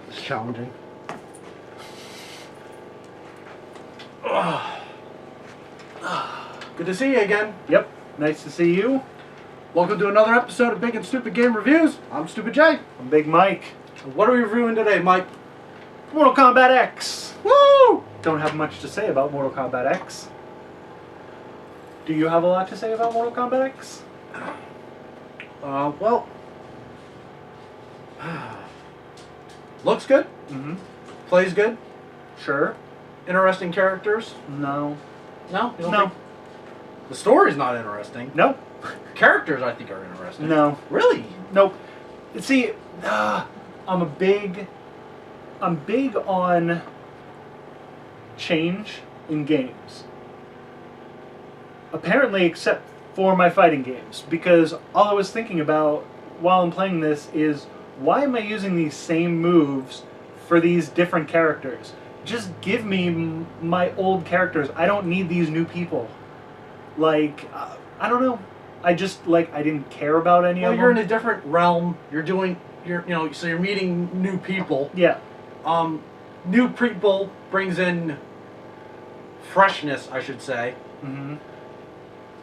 It's challenging. Good to see you again. Yep, nice to see you. Welcome to another episode of Big and Stupid Game Reviews. I'm Stupid Jay. I'm Big Mike. What are we reviewing today, Mike? Mortal Kombat X. Woo! Don't have much to say about Mortal Kombat X. Do you have a lot to say about Mortal Kombat X? Well, looks good. Mm-hmm. Plays good. Sure. Interesting characters. No. No? You don't No. think? The story's not interesting. Nope. Characters, I think, are interesting. No. Really? Nope. See, I'm big on change in games. Apparently, except for my fighting games, because all I was thinking about while I'm playing this is, why am I using these same moves for these different characters? Just give me my old characters. I don't need these new people. Like, I don't know. I just, like, I didn't care about any of them. Well, you're in a different realm. So you're meeting new people. Yeah. New people brings in freshness, I should say, Mm-hmm.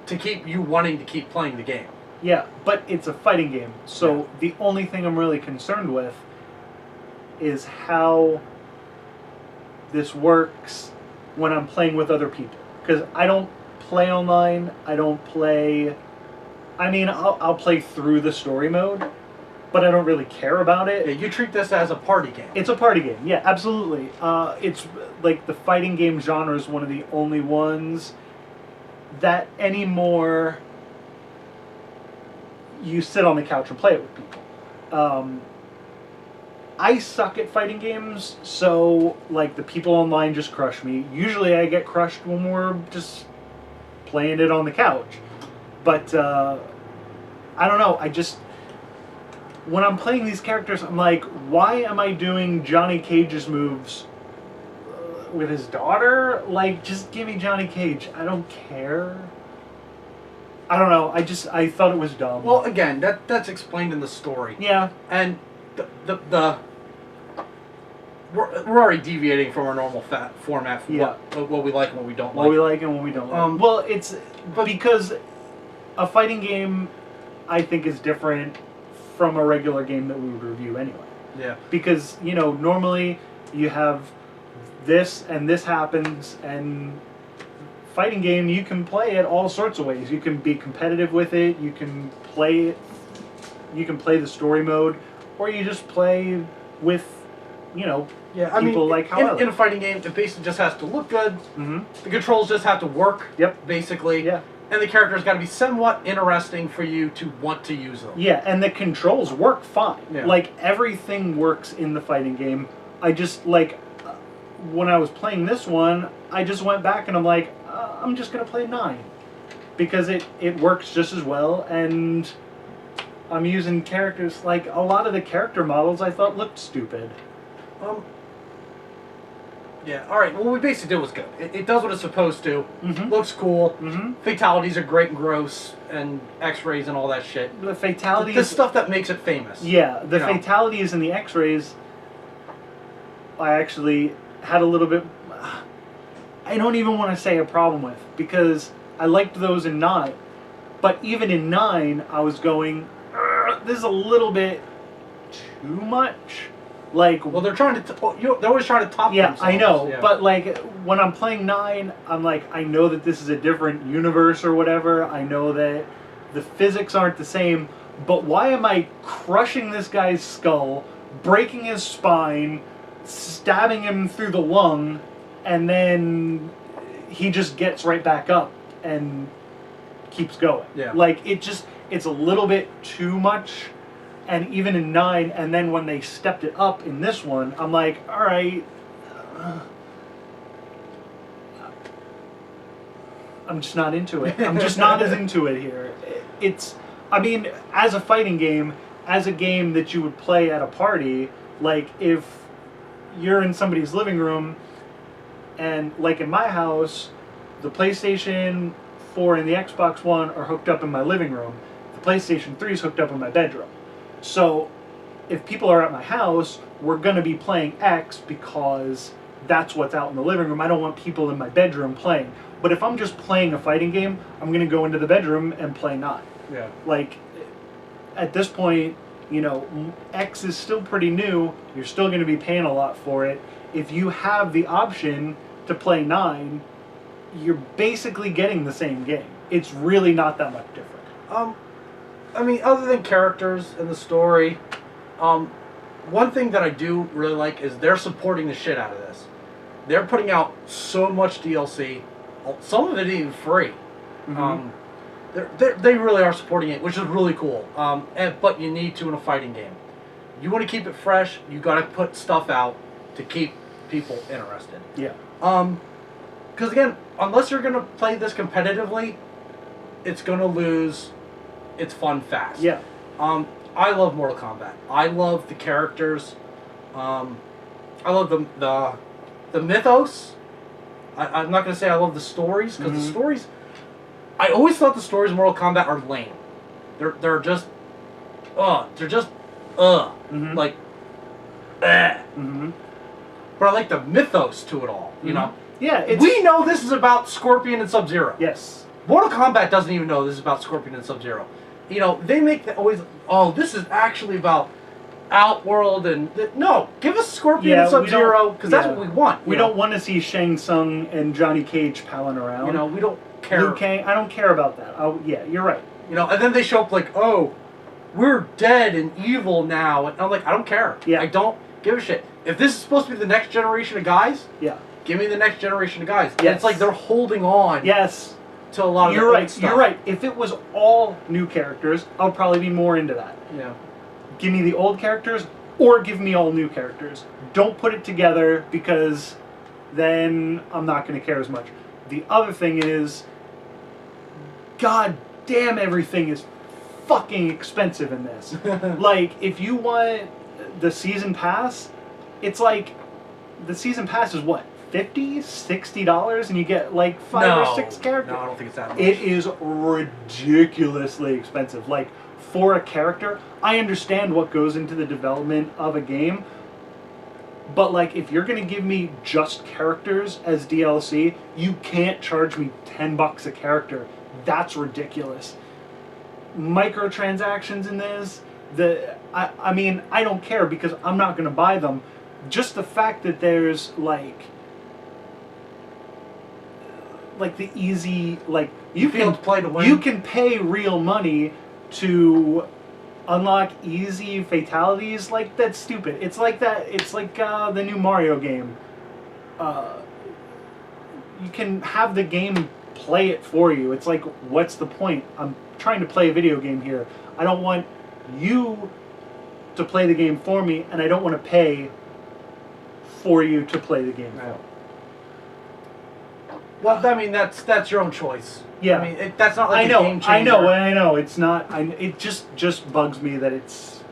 to keep you wanting to keep playing the game. Yeah, but it's a fighting game, so the only thing I'm really concerned with is how this works when I'm playing with other people. Because I don't play online, I'll play through the story mode, but I don't really care about it. Yeah, you treat this as a party game. It's a party game, yeah, absolutely. It's like the fighting game genre is one of the only ones that anymore you sit on the couch and play it with people. I suck at fighting games, so like the people online just crush me. Usually I get crushed when we're just playing it on the couch. But I don't know, when I'm playing these characters, I'm like, why am I doing Johnny Cage's moves with his daughter? Like, just give me Johnny Cage. I don't care. I don't know. I thought it was dumb. Well, again, that's explained in the story. Yeah. And we're already deviating from our normal format for what we like and what we don't like. What we like and what we don't like. Well, it's because a fighting game, I think, is different from a regular game that we would review anyway. Yeah. Because, normally you have this and this happens, and fighting game, you can play it all sorts of ways. You can be competitive with it, you can play the story mode, or you just play with, people like how in a fighting game, it basically just has to look good. Mm-hmm. The controls just have to work. Yep. Basically. Yeah. And the character's got to be somewhat interesting for you to want to use them. Yeah, and the controls work fine. Yeah. Like, everything works in the fighting game. I just, like, when I was playing this one, I just went back and I'm like, I'm just going to play 9. Because it works just as well, and I'm using characters, like, a lot of the character models I thought looked stupid. Yeah, alright, well, what we basically did was good. It does what it's supposed to. Mm-hmm. Looks cool. Mm-hmm. Fatalities are great and gross, and x-rays and all that shit. The fatalities... The stuff that makes it famous. Yeah, the fatalities and the x-rays, I actually had a little bit... I don't even want to say a problem with, because I liked those in 9. But even in 9, I was going, this is a little bit too much. Like, well, they're always trying to top themselves. I know, yeah. But like when I'm playing 9, I'm like, I know that this is a different universe or whatever. I know that the physics aren't the same, but why am I crushing this guy's skull, breaking his spine, stabbing him through the lung, and then he just gets right back up and keeps going? Yeah. Like, it's a little bit too much. And even in 9, and then when they stepped it up in this one, I'm like, alright, I'm just not into it. I'm just not as into it here. As a fighting game, as a game that you would play at a party, like, if you're in somebody's living room, and, like, in my house, the PlayStation 4 and the Xbox One are hooked up in my living room. The PlayStation 3 is hooked up in my bedroom. So, if people are at my house, we're going to be playing X because that's what's out in the living room. I don't want people in my bedroom playing. But if I'm just playing a fighting game, I'm going to go into the bedroom and play 9. Yeah. Like, at this point, you know, X is still pretty new. You're still going to be paying a lot for it. If you have the option to play 9, you're basically getting the same game. It's really not that much different. I mean, other than characters and the story, one thing that I do really like is they're supporting the shit out of this. They're putting out so much DLC. Some of it even free. Mm-hmm. They really are supporting it, which is really cool. But you need to in a fighting game. You want to keep it fresh. You got to put stuff out to keep people interested. Yeah. Because again, unless you're gonna play this competitively, it's gonna lose its fun fast. Yeah. I love Mortal Kombat. I love the characters. I love the mythos. I'm not gonna say I love the stories because the stories. I always thought the stories of Mortal Kombat are lame. They're just like But I like the mythos to it all. You know. Yeah. We know this is about Scorpion and Sub-Zero. Yes. Mortal Kombat doesn't even know this is about Scorpion and Sub-Zero. You know, they make always, this is actually about Outworld and... No, give us Scorpion and Sub-Zero, because that's what we want. We don't want to see Shang Tsung and Johnny Cage palling around. You know, we don't care. Liu Kang, I don't care about that. Yeah, you're right. You know, and then they show up like, we're dead and evil now. And I'm like, I don't care. Yeah. I don't give a shit. If this is supposed to be the next generation of guys, give me the next generation of guys. Yes. It's like they're holding on. Yes. To a lot of You're right. stuff. You're right. If it was all new characters, I'll probably be more into that. Yeah. Give me the old characters, or give me all new characters. Don't put it together because then I'm not going to care as much. The other thing is, god damn, everything is fucking expensive in this. Like, if you want the season pass, it's like the season pass is what? $50, $60, and you get like 5 or 6 characters. No, I don't think it's that much. It is ridiculously expensive. Like, for a character, I understand what goes into the development of a game, but like, if you're gonna give me just characters as DLC, you can't charge me $10 a character. That's ridiculous. Microtransactions in this, I mean, I don't care because I'm not gonna buy them. Just the fact that there's like the easy, like, you can pay real money to unlock easy fatalities. Like, that's stupid. It's like that. It's like the new Mario game. You can have the game play it for you. It's like, what's the point? I'm trying to play a video game here. I don't want you to play the game for me, and I don't want to pay for you to play the game for me. Well, I mean, that's your own choice. Yeah. I mean, that's not like a game changer. I know. It's not. It just bugs me that it's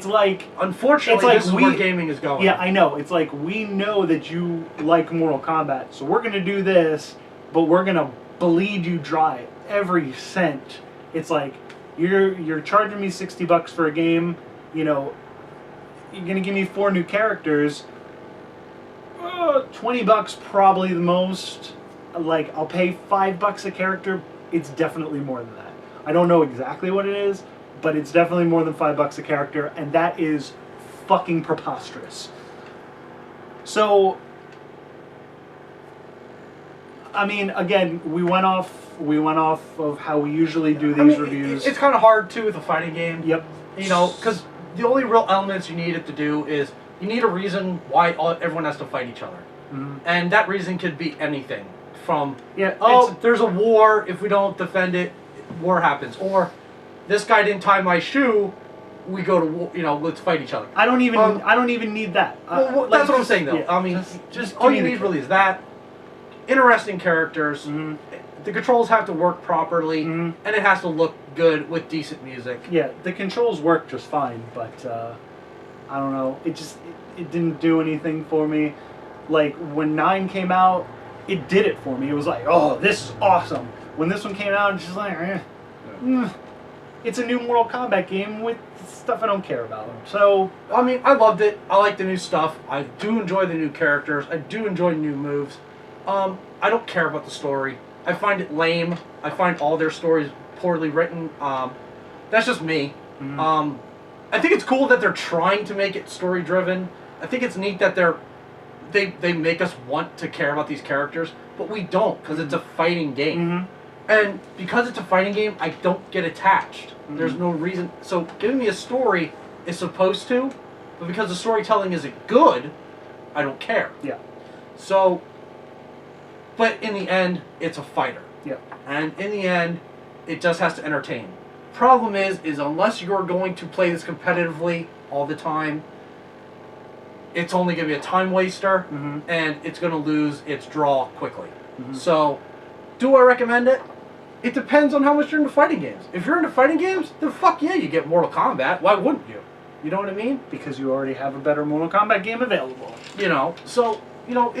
like... Unfortunately, like this is where gaming is going. Yeah, I know. It's like, we know that you like Mortal Kombat, so we're going to do this, but we're going to bleed you dry every cent. It's like, you're charging me $60 for a game, you know, you're going to give me 4 new characters, $20 probably the most. Like, I'll pay $5 a character. It's definitely more than that. I don't know exactly what it is, but it's definitely more than $5 a character, and that is fucking preposterous. So, I mean, again, we went off of how we usually do these reviews. It's kind of hard too with a fighting game. Yep. You know, because the only real elements you need it to do is you need a reason why everyone has to fight each other, and that reason could be anything. From there's a war. If we don't defend it, war happens. Or this guy didn't tie my shoe. We go to war. You know, let's fight each other. I don't even need that. Well, that's what I'm saying, though. Yeah, I mean, just all you need really is that. Interesting characters. The controls have to work properly, and it has to look good with decent music. Yeah, the controls work just fine, but I don't know. It didn't do anything for me. Like, when 9 came out, it did it for me. It was like, oh, this is awesome. When this one came out, it's just like, it's a new Mortal Kombat game with stuff I don't care about. So, I mean, I loved it. I like the new stuff. I do enjoy the new characters. I do enjoy new moves. I don't care about the story. I find it lame. I find all their stories poorly written. That's just me. Mm-hmm. I think it's cool that they're trying to make it story driven. I think it's neat that they make us want to care about these characters, but we don't because it's a fighting game. Mm-hmm. And because it's a fighting game, I don't get attached. Mm-hmm. There's no reason. So giving me a story is supposed to, but because the storytelling isn't good, I don't care. Yeah. So, but in the end, it's a fighter. Yeah. And in the end, it just has to entertain. Problem is unless you're going to play this competitively all the time, it's only going to be a time waster, mm-hmm. and it's going to lose its draw quickly. Mm-hmm. So, do I recommend it? It depends on how much you're into fighting games. If you're into fighting games, then fuck yeah, you get Mortal Kombat. Why wouldn't you? You know what I mean? Because you already have a better Mortal Kombat game available. You know, so, you know,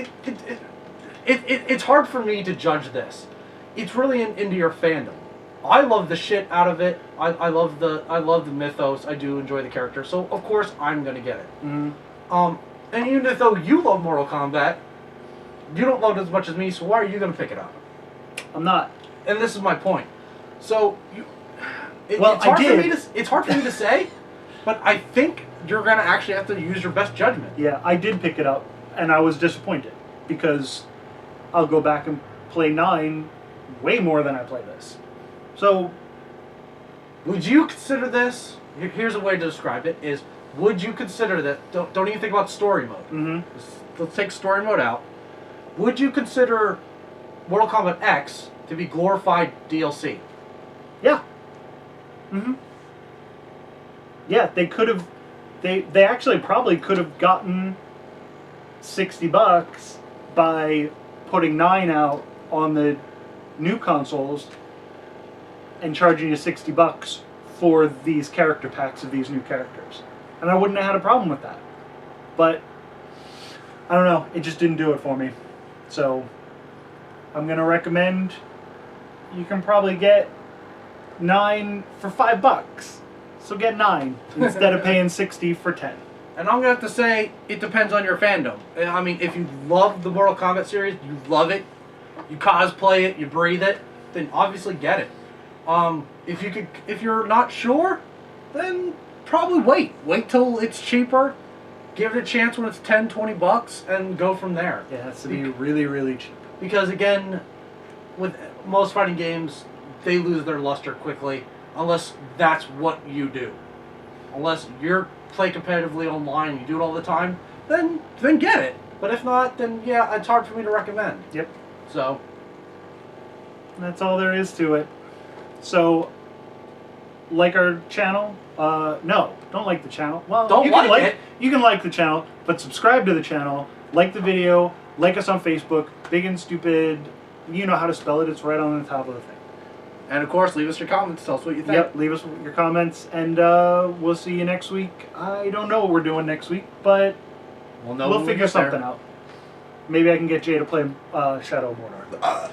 it's hard for me to judge this. It's really into your fandom. I love the shit out of it. I love the mythos. I do enjoy the character. So of course I'm gonna get it. Mm-hmm. And even though you love Mortal Kombat, you don't love it as much as me. So why are you gonna pick it up? I'm not. And this is my point. So it's hard for me to say, but I think you're gonna actually have to use your best judgment. Yeah, I did pick it up, and I was disappointed because I'll go back and play 9 way more than I play this. So, would you consider this? Here's a way to describe it: is would you consider that? Don't even think about story mode. Mm-hmm. Let's take story mode out. Would you consider Mortal Kombat X to be glorified DLC? Yeah. Mm-hmm. Yeah, they could have. They actually probably could have gotten $60 by putting 9 out on the new consoles and charging you $60 for these character packs of these new characters. And I wouldn't have had a problem with that. But, I don't know, it just didn't do it for me. So, I'm going to recommend you can probably get 9 for $5. So get 9 instead of paying 60 for 10. And I'm going to have to say, it depends on your fandom. I mean, if you love the Mortal Kombat series, you love it, you cosplay it, you breathe it, then obviously get it. If you're not sure, then probably wait. Wait till it's cheaper. Give it a chance when it's $10-20 and go from there. It has to be really, really cheap. Because again, with most fighting games, they lose their luster quickly unless that's what you do. Unless you're play competitively online and you do it all the time, then get it. But if not, then yeah, it's hard for me to recommend. Yep. So that's all there is to it. So, like our channel? No, don't like the channel. Well, don't you can like it. You can like the channel, but subscribe to the channel, like the video, like us on Facebook, Big and Stupid. You know how to spell it. It's right on the top of the thing. And of course, leave us your comments. Tell us what you think. Yep, leave us your comments, and we'll see you next week. I don't know what we're doing next week, but we'll figure something out. Maybe I can get Jay to play Shadow Mordor.